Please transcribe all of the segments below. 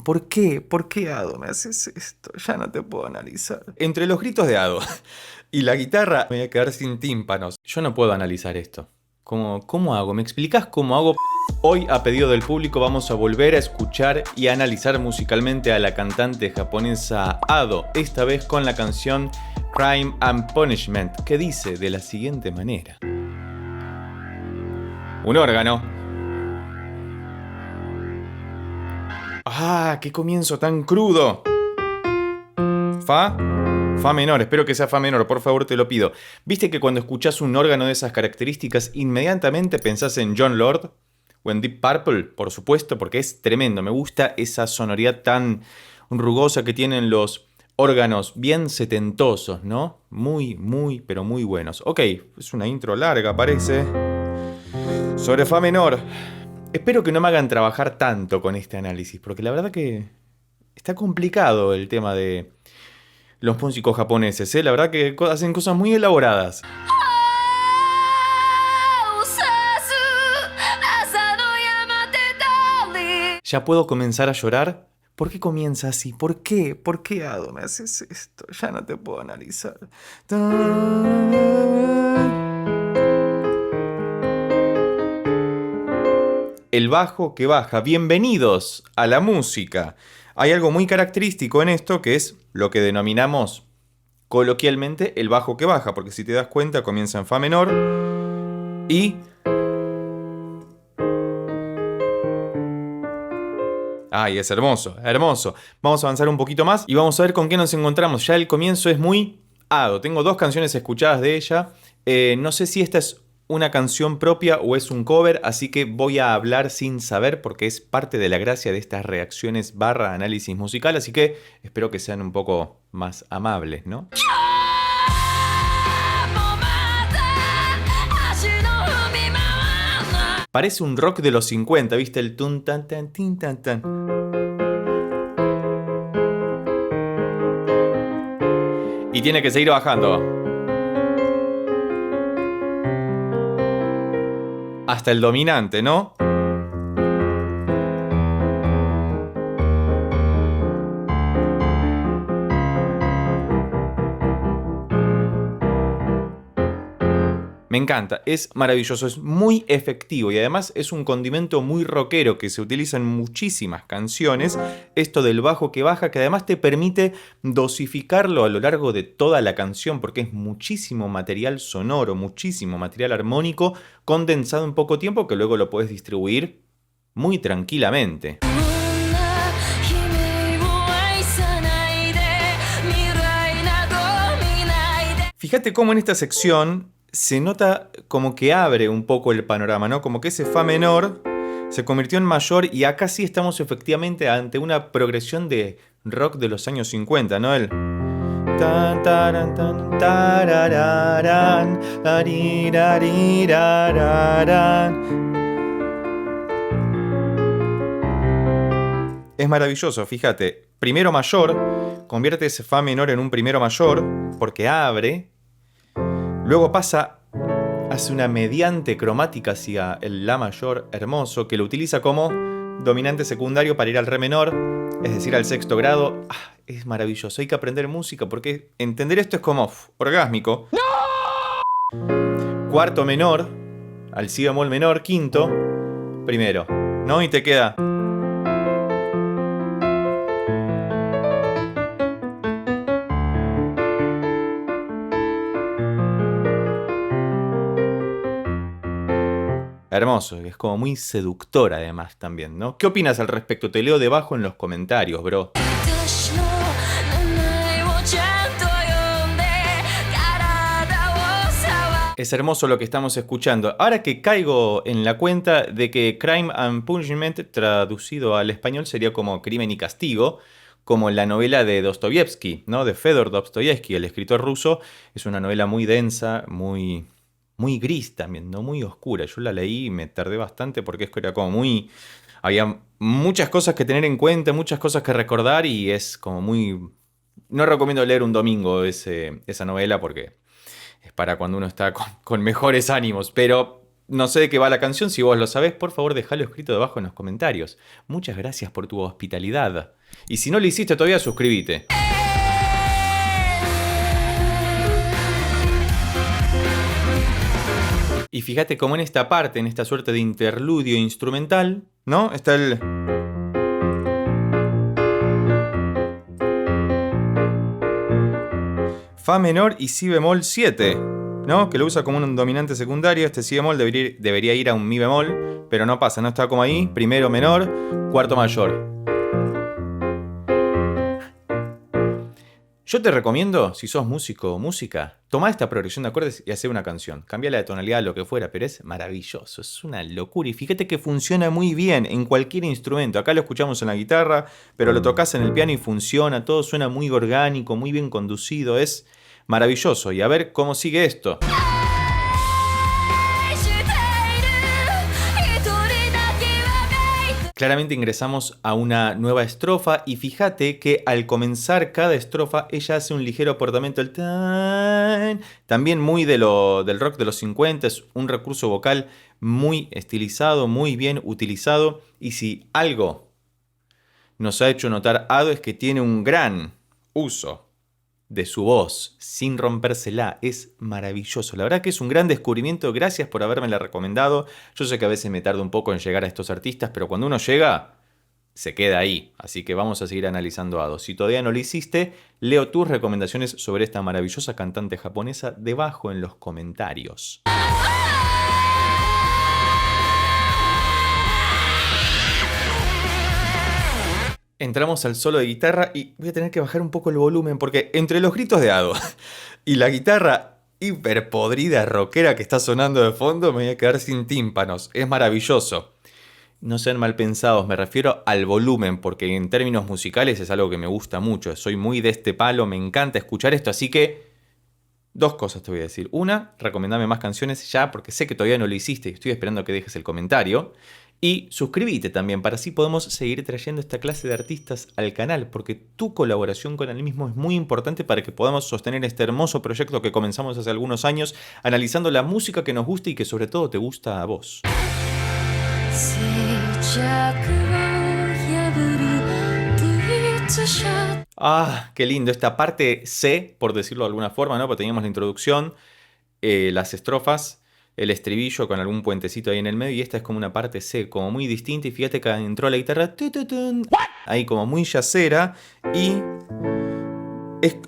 ¿Por qué? ¿Por qué, Ado, me haces esto? Ya no te puedo analizar. Entre los gritos de Ado y la guitarra me voy a quedar sin tímpanos. Yo no puedo analizar esto. ¿Cómo hago? ¿Me explicás cómo hago? Hoy, a pedido del público, vamos a volver a escuchar y analizar musicalmente a la cantante japonesa Ado, esta vez con la canción Crime and Punishment, que dice de la siguiente manera. Un órgano. ¡Ah! ¡Qué comienzo tan crudo! Fa. Fa menor, espero que sea fa menor, por favor te lo pido. ¿Viste que cuando escuchás un órgano de esas características inmediatamente pensás en Jon Lord? O en Deep Purple, por supuesto, porque es tremendo. Me gusta esa sonoridad tan rugosa que tienen los órganos, bien setentosos, ¿no? Pero muy buenos. Ok, es una intro larga, parece. Sobre fa menor. Espero que no me hagan trabajar tanto con este análisis, porque la verdad que está complicado el tema de los músicos japoneses, ¿eh? La verdad que hacen cosas muy elaboradas. ¿Ya puedo comenzar a llorar? ¿Por qué comienza así? ¿Por qué? ¿Por qué, Ado, me haces esto? Ya no te puedo analizar. El bajo que baja. Bienvenidos a la música. Hay algo muy característico en esto que es lo que denominamos coloquialmente el bajo que baja, porque si te das cuenta comienza en fa menor y... ¡Ay, es hermoso, hermoso! Vamos a avanzar un poquito más y vamos a ver con qué nos encontramos. Ya el comienzo es muy Ado. Tengo dos canciones escuchadas de ella. No sé si esta es una canción propia o es un cover, así que voy a hablar sin saber porque es parte de la gracia de estas reacciones barra análisis musical, así que espero que sean un poco más amables, ¿no? Parece un rock de los 50, ¿viste? El tun tan tan tin tan tan. Y tiene que seguir bajando. Hasta el dominante, ¿no? Me encanta, es maravilloso, es muy efectivo y además es un condimento muy rockero que se utiliza en muchísimas canciones. Esto del bajo que baja, que además te permite dosificarlo a lo largo de toda la canción porque es muchísimo material sonoro, muchísimo material armónico condensado en poco tiempo que luego lo puedes distribuir muy tranquilamente. Fíjate cómo en esta sección se nota como que abre un poco el panorama, ¿no? Como que ese fa menor se convirtió en mayor y acá sí estamos efectivamente ante una progresión de rock de los años 50, ¿no? El... tan, taran, tan, tarararán, tarirarirararán. Es maravilloso, fíjate. Primero mayor, convierte ese fa menor en un primero mayor porque abre. Luego pasa, hace una mediante cromática hacia el la mayor hermoso, que lo utiliza como dominante secundario para ir al re menor, es decir, al sexto grado. Es maravilloso, hay que aprender música porque entender esto es como orgásmico. ¡No! Cuarto menor, al si bemol menor, quinto, primero, ¿no? Y te queda... Hermoso, es como muy seductor además también, ¿no? ¿Qué opinas al respecto? Te leo debajo en los comentarios, bro. Es hermoso lo que estamos escuchando. Ahora que caigo en la cuenta de que Crime and Punishment, traducido al español, sería como Crimen y Castigo, como la novela de Dostoyevsky, ¿no? De Fedor Dostoyevsky, el escritor ruso. Es una novela muy densa, muy gris también, ¿no? Muy oscura. Yo la leí y me tardé bastante porque era como muy... Había muchas cosas que tener en cuenta, muchas cosas que recordar y es como muy... No recomiendo leer un domingo esa novela porque es para cuando uno está con mejores ánimos, pero No sé de qué va la canción, si vos lo sabés, por favor dejalo escrito debajo en los comentarios. Muchas gracias por tu hospitalidad. Y si no lo hiciste todavía, suscríbete. Y fíjate cómo en esta parte, en esta suerte de interludio instrumental, ¿no? Está el... Fa menor y Si bemol 7, ¿no? Que lo usa como un dominante secundario. Este Si bemol debería ir a un Mi bemol, pero no pasa, no está como ahí. Primero menor, cuarto mayor. Yo te recomiendo, si sos músico o música, tomá esta progresión de acordes y hacé una canción. Cambiala de tonalidad, lo que fuera, pero es maravilloso, es una locura. Y fíjate que funciona muy bien en cualquier instrumento. Acá lo escuchamos en la guitarra, pero lo tocas en el piano y funciona, todo suena muy orgánico, muy bien conducido, es maravilloso. Y a ver cómo sigue esto. Claramente ingresamos a una nueva estrofa y fíjate que al comenzar cada estrofa ella hace un ligero aportamiento del tan, también muy del rock de los 50, es un recurso vocal muy estilizado, muy bien utilizado, y si algo nos ha hecho notar Ado es que tiene un gran uso de su voz, sin rompérsela, es maravilloso. La verdad que es un gran descubrimiento, gracias por habérmela recomendado. Yo sé que a veces me tarda un poco en llegar a estos artistas, pero cuando uno llega, se queda ahí. Así que vamos a seguir analizando a Ado. Si todavía no lo hiciste, leo tus recomendaciones sobre esta maravillosa cantante japonesa debajo en los comentarios. Entramos al solo de guitarra y voy a tener que bajar un poco el volumen porque entre los gritos de Ado y la guitarra hiperpodrida rockera que está sonando de fondo me voy a quedar sin tímpanos. Es maravilloso. No sean mal pensados, me refiero al volumen porque en términos musicales es algo que me gusta mucho. Soy muy de este palo, me encanta escuchar esto, así que dos cosas te voy a decir. Una, recomendame más canciones ya porque sé que todavía no lo hiciste y estoy esperando a que dejes el comentario. Y suscríbete también para así podemos seguir trayendo esta clase de artistas al canal, porque tu colaboración con el mismo es muy importante para que podamos sostener este hermoso proyecto que comenzamos hace algunos años, analizando la música que nos gusta y que sobre todo te gusta a vos. Ah, qué lindo, esta parte C, por decirlo de alguna forma, ¿no? Porque teníamos la introducción, las estrofas, el estribillo con algún puentecito ahí en el medio, y esta es como una parte C, como muy distinta, y fíjate que entró la guitarra ahí como muy yacera, y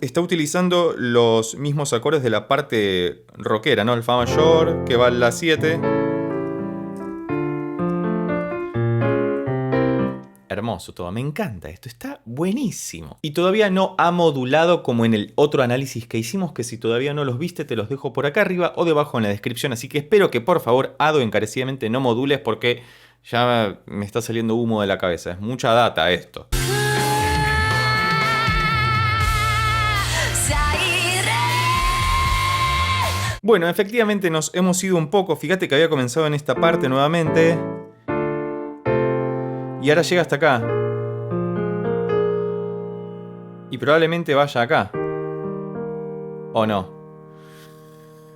está utilizando los mismos acordes de la parte rockera, ¿no? El Fa mayor, que va en la 7. Hermoso todo, me encanta esto, está buenísimo. Y todavía no ha modulado como en el otro análisis que hicimos, que si todavía no los viste te los dejo por acá arriba o debajo en la descripción, así que espero que por favor, Ado, encarecidamente no modules porque ya me está saliendo humo de la cabeza, es mucha data esto. Bueno, efectivamente nos hemos ido un poco, fíjate que había comenzado en esta parte nuevamente. Y ahora llega hasta acá. Y probablemente vaya acá. ¿O no?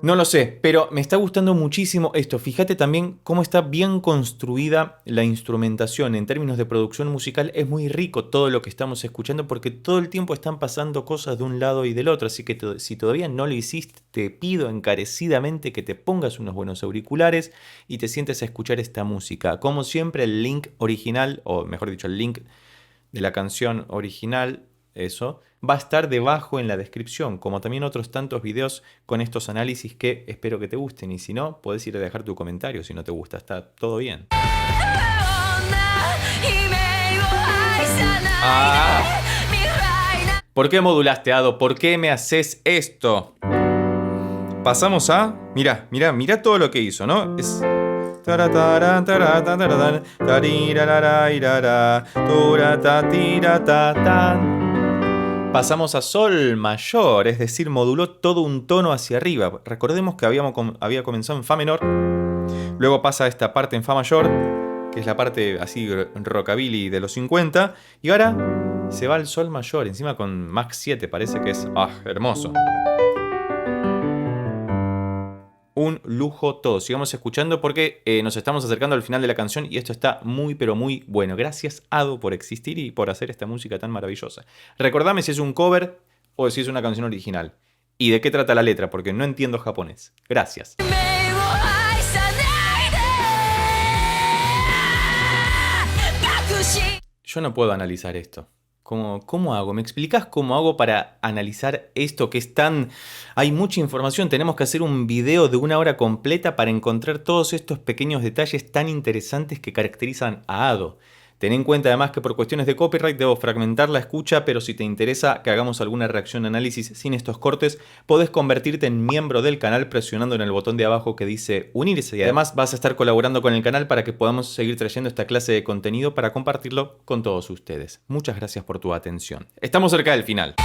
No lo sé, pero me está gustando muchísimo esto. Fíjate también cómo está bien construida la instrumentación. En términos de producción musical es muy rico todo lo que estamos escuchando porque todo el tiempo están pasando cosas de un lado y del otro. Así que si todavía no lo hiciste, te pido encarecidamente que te pongas unos buenos auriculares y te sientes a escuchar esta música. Como siempre, el link original, o mejor dicho, el link de la canción original, eso, va a estar debajo en la descripción, como también otros tantos videos con estos análisis que espero que te gusten, y si no, podés ir a dejar tu comentario si no te gusta, está todo bien. Ah. ¿Por qué modulaste, Ado? ¿Por qué me haces esto? Pasamos a... Mirá todo lo que hizo, ¿no? Es... Pasamos a sol mayor, es decir, moduló todo un tono hacia arriba. Recordemos que había comenzado en fa menor, luego pasa a esta parte en fa mayor, que es la parte así rockabilly de los 50, y ahora se va al sol mayor, encima con Max 7, parece que es hermoso. Un lujo todo. Sigamos escuchando porque nos estamos acercando al final de la canción y esto está muy pero muy bueno. Gracias Ado por existir y por hacer esta música tan maravillosa. Recordame si es un cover o si es una canción original. ¿Y de qué trata la letra? Porque no entiendo japonés. Gracias. Yo no puedo analizar esto. ¿Cómo hago? ¿Me explicás cómo hago para analizar esto que es tan... Hay mucha información, tenemos que hacer un video de 1 hora completa para encontrar todos estos pequeños detalles tan interesantes que caracterizan a Ado. Ten en cuenta además que por cuestiones de copyright debo fragmentar la escucha, pero si te interesa que hagamos alguna reacción análisis sin estos cortes, podés convertirte en miembro del canal presionando en el botón de abajo que dice unirse y además vas a estar colaborando con el canal para que podamos seguir trayendo esta clase de contenido para compartirlo con todos ustedes. Muchas gracias por tu atención. Estamos cerca del final.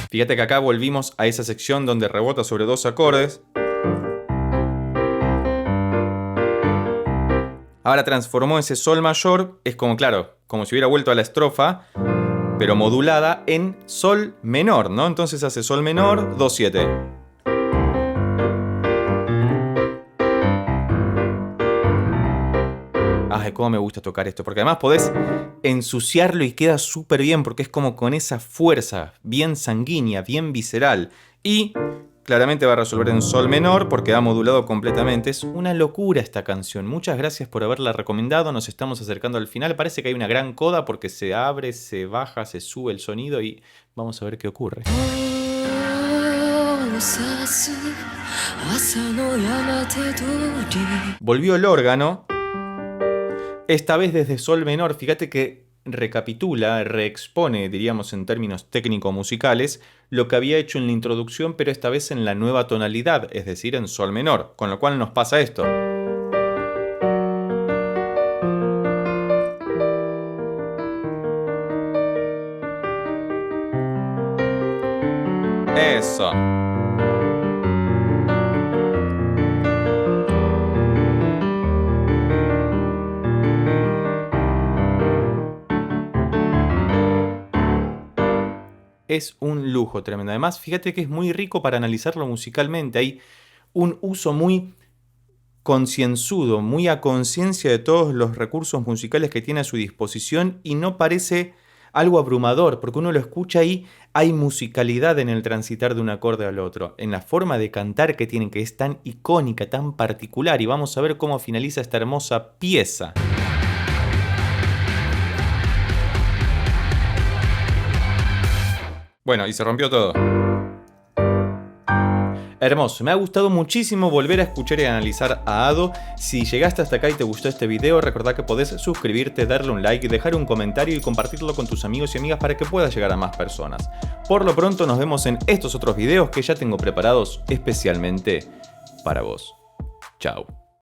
Fíjate que acá volvimos a esa sección donde rebota sobre 2 acordes. Ahora transformó ese sol mayor, es como, claro, como si hubiera vuelto a la estrofa, pero modulada en sol menor, ¿no? Entonces hace sol menor, 2-7. Ay, cómo me gusta tocar esto, porque además podés ensuciarlo y queda súper bien, porque es como con esa fuerza, bien sanguínea, bien visceral. Y... claramente va a resolver en sol menor porque ha modulado completamente. Es una locura esta canción. Muchas gracias por haberla recomendado. Nos estamos acercando al final. Parece que hay una gran coda porque se abre, se baja, se sube el sonido y vamos a ver qué ocurre. Volvió el órgano. Esta vez desde sol menor. Fíjate que recapitula, reexpone, diríamos en términos técnico-musicales, lo que había hecho en la introducción, pero esta vez en la nueva tonalidad, es decir, en sol menor, con lo cual nos pasa esto. Eso. Es un lujo tremendo. Además, fíjate que es muy rico para analizarlo musicalmente. Hay un uso muy concienzudo, muy a conciencia de todos los recursos musicales que tiene a su disposición y no parece algo abrumador, porque uno lo escucha y hay musicalidad en el transitar de un acorde al otro, en la forma de cantar que tienen, que es tan icónica, tan particular. Y vamos a ver cómo finaliza esta hermosa pieza. Bueno, y se rompió todo. Hermoso, me ha gustado muchísimo volver a escuchar y analizar a Ado. Si llegaste hasta acá y te gustó este video, recordá que podés suscribirte, darle un like, dejar un comentario y compartirlo con tus amigos y amigas para que pueda llegar a más personas. Por lo pronto nos vemos en estos otros videos que ya tengo preparados especialmente para vos. Chao.